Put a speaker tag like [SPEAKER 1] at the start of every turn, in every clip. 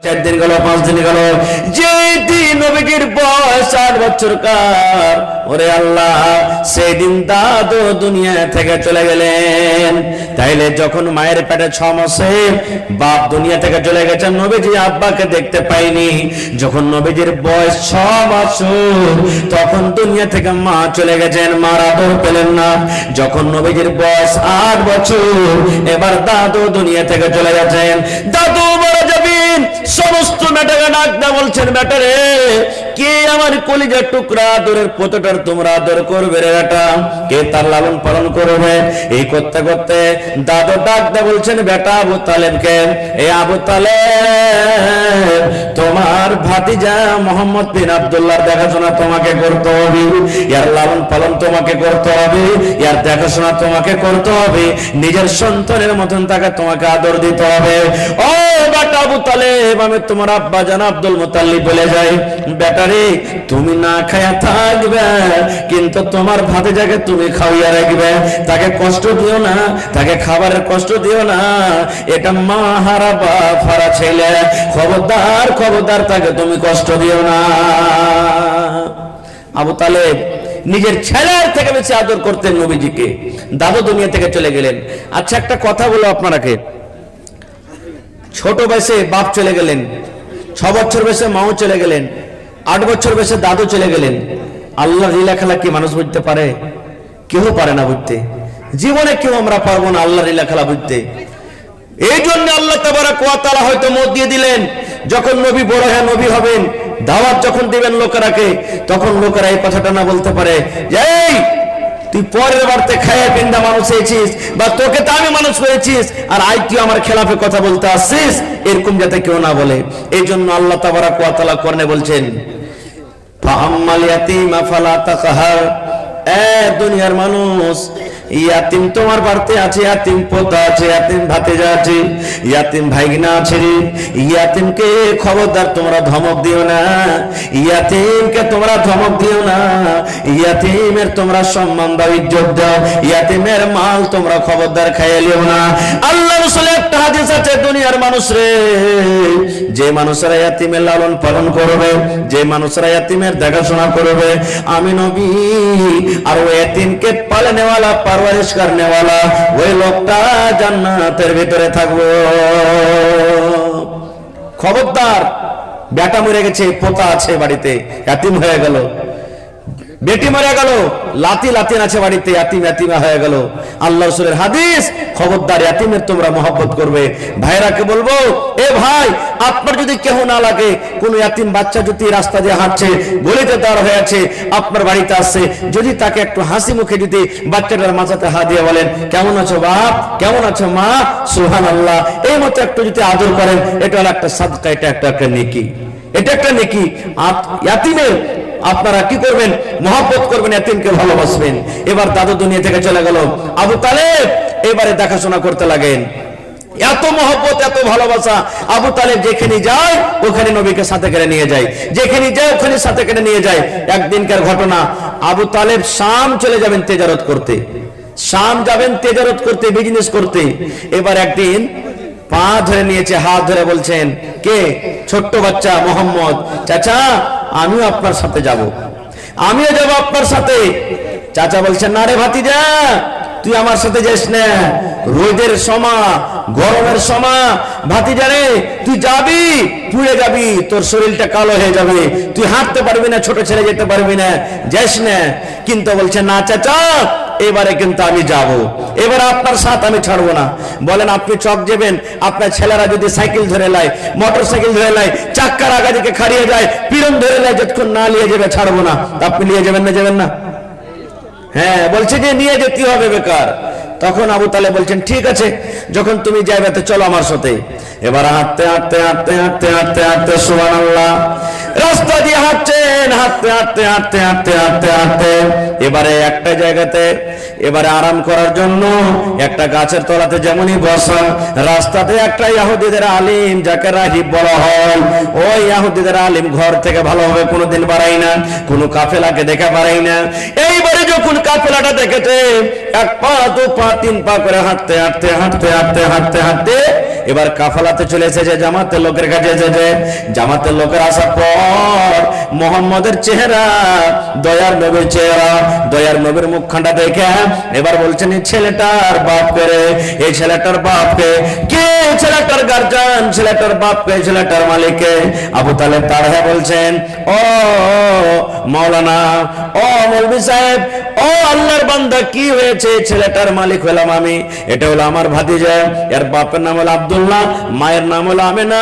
[SPEAKER 1] 4 দিন গেল, 5 দিন গেল, যে দিন নবীজির বয়স 8 বছরকার, ওরে আল্লাহ, সেই দিন দাদু দুনিয়া থেকে চলে গেলেন। তাইলে যখন মায়ের পেটে 6 মাসে বাপ দুনিয়া থেকে চলে গেছেন, নবীজি আব্বাকে দেখতে পাইনি। যখন নবীজির বয়স 6 বছর, তখন দুনিয়া থেকে মা চলে গেছেন, মার আদর পেলেন না। যখন নবীজির বয়স 8 বছর, এবার দাদু দুনিয়া থেকে চলে গেছেন। দাদু মারা যাবেন, সমস্ত বেটাকে ডাকতে বলছেন, বেটারে, কে আমার কলিজার টুকরা আদরের পোতটার তোমরা আদর করবে রে বেটা, কে তার লালন পালন করবে? এই করতে করতে দাদু ডাকতে বলছেন বেটা আবু তালেবকে, এ আবু তালেব, তোমার ভাতিজা মোহাম্মদ বিন আব্দুল্লাহর দেখাশোনা তোমাকে করতে হবে, ইয়ার লালন পালন তোমাকে করতে হবে, ইয়ার দেখাশোনা তোমাকে করতে হবে, নিজের সন্তানের মতন তাকে তোমাকে আদর দিতে হবে। ও বেটা আবু তালেব, আমি তোমার আব্বা জান আব্দুল মুতাল্লিব বলে যাই, বেটারে, তুমি না খায়া থাকবে, কিন্তু তোমার ভাতিজাকে তুমি খাওয়াইয়া রাখবে, তাকে কষ্ট দিও না, তাকে খাবারের কষ্ট দিও না, এটা মা হারা বাপ হারা ছেলে, খবরদার খবরদার, তাকে তুমি কষ্ট দিও না। আবু তালেব নিজের ছেলের থেকে বেশি আদর করতেন নবীজিকে। দাদু দুনিয়া থেকে চলে গেলেন। আচ্ছা, একটা কথা বলো আপনাকে, ছোট বয়সে বাপ চলে গেলেন, 6 বছর বয়সে মাও চলে গেলেন, 8 বছর বয়সে দাদু চলে গেলেন, আল্লাহর লীলা খেলা কি মানুষ বুঝতে পারে? কেউ পারে না বুঝতে, জীবনে কেউ আমরা পারবো না আল্লাহর লীলা খেলা বুঝতে। এই জন্য আল্লাহ তাবারক ওয়া তাআলা হয়তো মত দিয়ে দিলেন, যখন নবী বড় হয়ে নবী হবেন, দাওয়াত যখন দিবেন লোকেরাকে, তখন লোকেরা এই কথাটা না বলতে পারে যে এই তুই পরের বাড়তে খায়া পিন্দা মানুষ হয়েছিস, বা তোকে তো আমি মানুষ করেছিস, আর আই তুই আমার খেলাফে কথা বলতে আসছিস, এরকম যাতে কেউ না বলে। এই জন্য আল্লাহ তাবারক ওয়া তাআলা কোরআনে বলছেন, ফাআম্মাল ইয়াতীমা ফালা তাকহার, এ দুনিয়ার মানুষ, ইয়াতিম তোমার বাড়িতে আছে, ইয়াতিম পোতা আছে, ইয়াতিম ভাতিজা আছে, ইয়াতিম ভাইগনা আছে, ইয়াতিমকে খবরদার তোমরা ধমক দিও না, ইয়াতিমকে তোমরা ধমক দিও না, ইয়াতিমের তোমরা সম্মান দাও, ইজ্জত দাও, ইয়াতিমের মাল তোমরা খবরদার খাইয়ে লিও না। আল্লাহ রাসূলের একটা হাদিস আছে, দুনিয়ার মানুষ রে, যে মানুষরা ইয়াতিমের লালন পালন করবে, যে মানুষরা ইয়াতিমের দেখাশোনা করবে, আমি নবী আর ওই ইয়াতিমকে পালনেওয়ালা পারওয়ারিশ করনেওয়ালা ওই লোকটা জান্নাতের ভিতরে থাকবো। খবরদার, বেটা মরে গেছে, পোতা আছে বাড়িতে, ইয়াতিম হয়ে গেল, বেটি মরে গেল, লাতি লাতিন আছে বাড়িতে, ইয়াতিম ইয়াতিমা হয়ে গেল। আল্লাহ রাসূলের হাদিস, খবরদার ইয়াতিমের তোমরা মহব্বত করবে। ভাইরাকে বলবো, এ ভাই, আপনার যদি কেহ না লাগে, কোন ইয়াতিম বাচ্চা যদি রাস্তা দিয়ে হাঁটছে, গলিতে দাঁড় হয়ে আছে, আপনার বাড়িতে আসছে, যদি তাকে একটু হাসি মুখে যদি বাচ্চাটার মাথাতে হাত দিয়ে বলেন, কেমন আছো বাপ, কেমন আছো মা, সুবহানাল্লাহ, এই মতো একটু যদি আদর করেন, এটা হলো একটা সাদকা, এটা একটা নেকি, এটা একটা নেকি। ইয়াতিমের আপনারা কি করবেন? মহব্বত করবেন, ইয়াতিমকে ভালোবাসবেন। এবার দাদু দুনিয়া থেকে চলে গেল, আবু তালেব এবারে দেখাশোনা করতে লাগেন। এত মহব্বত, এত ভালোবাসা, আবু তালেব যেখানে যায় ওখানে নবীকে সাথে করে নিয়ে যায়, যেখানে যায় ওখানে সাথে করে নিয়ে যায়। একদিনকার ঘটনা, আবু তালেব শাম চলে যাবেন তেজারত করতে, শাম যাবেন তেজারত করতে, বিজনেস করতে। এবার একদিন পা ধরে নিয়েছে, হাত ধরে বলছেন, কে? ছোট্ট বাচ্চা মোহাম্মদ, চাচা আমিও আপনার সাথে যাব, আমিও যাব আপনার সাথে। চাচা বলছেন, না রে ভাতিজা, তুই আমার সাথে যাস না, রোদের সময়, গরমের সময়, ভাতিজা রে তুই যাবি, পুড়ে যাবি, তোর শরীরটা কালো হয়ে যাবে, তুই হাঁটতে পারবি না, ছোট ছেলে যেতে পারবি না, যাস না। কিন্তু বলছে, না চাচা, এবারে কিন্তু আমি যাব, এবার আপনার সাথ আমি ছাড়বো না। বলেন, আপনি চক যাবেন, আপনার ছেলেরা যদি সাইকেল ধরে লাই, মোটর সাইকেল ধরে লাই, চাক্কার আগা দিকে খাড়িয়ে যায়, পিরন ধরে লাই, যতক্ষণ না নিয়ে যাবে ছাড়বো না। আপনি নিয়ে যাবেন না, যাবেন না? হ্যাঁ, বলছে যে নিয়ে যেতে হবে, বেকার। তখন আবু তালেব বলছেন, ঠিক আছে, যখন তুমি যাইবে তো চলো আমার সাথে। এবার হাঁটতে হাঁটতে হাঁটতে হাঁটতে হাঁটতে হাঁটতে, সুবহানাল্লাহ, রাস্তা দিয়ে হাঁটছেন, হাঁটতে হাঁটতে হাঁটতে হাঁটতে হাঁটতে হাঁটতে এবারে একটা জায়গাতে এবারে আরাম করার জন্য একটা গাছের তলাতে যেমনই বসা, রাস্তাতে একটা ইহুদিদের আলিম, যাকে রাহিব বলা হয়, ওই ইহুদিদের আলিম ঘর থেকে ভালোভাবে কোনোদিন বাড়াই না, কোনো কাফেলাকে দেখা বাড়াই না। এইবারে যখন কাফেলাটা দেখেছে, 1 পা 2 পা 3 পা করে হাঁটতে হাঁটতে হাঁটতে হাঁটতে হাঁটতে হাঁটতে এবার কাফালাতে চলে এসেছে, জামাতের লোকের কাছে এসেছে। জামাতের লোকের আসার পর মোহাম্মদের চেহারা, দয়ার নবীর চেহারা, দয়ার নবীর মুখখানটা দেখে এবার বলছেন এই ছেলেটার বাপ কে? এই ছেলেটার বাপ কে? কে ছেলেটার গার্জিয়ান? ছেলেটার বাপ কে? ছেলেটার মালিক কে? আবু তালেব তার হ্যাঁ বলছেন, ও মাওলানা, ও মৌলভী সাহেব, ও আল্লাহর বান্দা, কি হয়েছে? ছেলেটার মালিক হলাম আমি, এটা হলো আমার ভাতিজা, এর বাপের নাম হলো আব্দুল্লাহ, মায়ের নাম হলো আমেনা,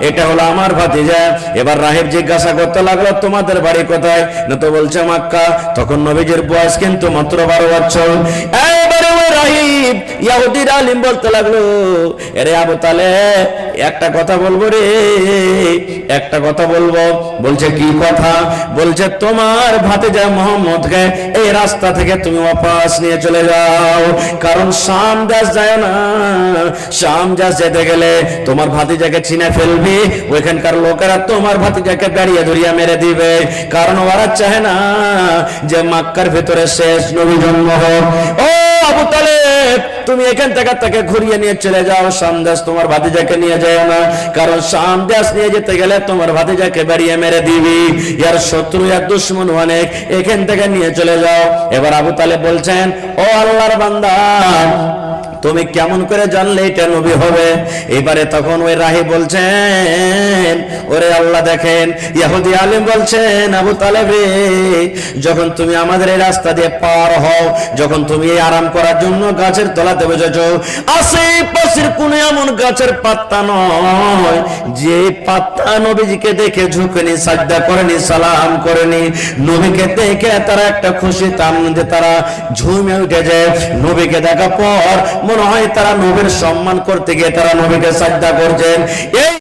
[SPEAKER 1] এটা হলো আমার ভাতিজা। এবার রাহিব জিজ্ঞাসা করতে লাগলো তোমাদের বাড়ি কোথায়? না তো বলছে মক্কা। তখন নবীজির বয়স কিন্তু মাত্র 12 বছর। এবারে ওই রাহিব ইহুদির আলিম বলতে লাগলো, আরে আবু তালেব একটা কথা বলবো রে, একটা কথা বলবো। বলছে কি কথা? বলছে তোমার ভাতিজা মোহাম্মদকে এই রাস্তা থেকে তুমি ওয়াপাস নিয়ে চলে যাও, কারণ শাম দেশ যায় না, শাম দেশ যেতে গেলে তোমার ভাতিজাকে চিনে ফেলবি, ওইখানকার লোকেরা তোমার ভাতিজাকে বেরিয়ে ধরিয়া মেরে দিবে, কারণ ওরা চায় না যে মক্কার ভিতরে শেষ নবী জন্ম হোক। ও আবু তালেব, তুমি এখান থেকে তাকে ঘুরিয়ে নিয়ে চলে যাও, শাম দেশ তোমার ভাতিজাকে নিয়ে যায় না, কারণ শাম দেশ নিয়ে যেতে গেলে তোমার ভাতিজাকে বেরিয়ে মেরে দিবি, ইয়ার শত্রু ইয়ার দুশ্মন অনেক, এখান থেকে নিয়ে চলে যাও। এবার আবু তালেব বলছেন, ও আল্লাহর বান্দা, তুমি কেমন করে জানলে এটা নবী হবে? এবারে তখন ওই রাহি বলছেন, ওরে আল্লাহ দেখেন, ইহুদি আলিম বলছেন, আবু তালেব রে, যখন তুমি আমাদের এই রাস্তা দিয়ে পার হও, যখন তুমি এই আরাম করার জন্য গাছের তলাতে বসেছো, আশেপাশের কোন এমন গাছের পাতা নয় যে পাতা নবীজিকে দেখে ঝুঁকেনি, সাজদা করেনি, সালাম করেনি। নবীকে দেখে তারা একটা খুশি আনন্দে তারা ঝুমে উঠে যায়। নবীকে দেখা পর মনে হয় তারা নবীর সম্মান করতে গিয়ে তারা নবীকে সাজদা করছেন। এই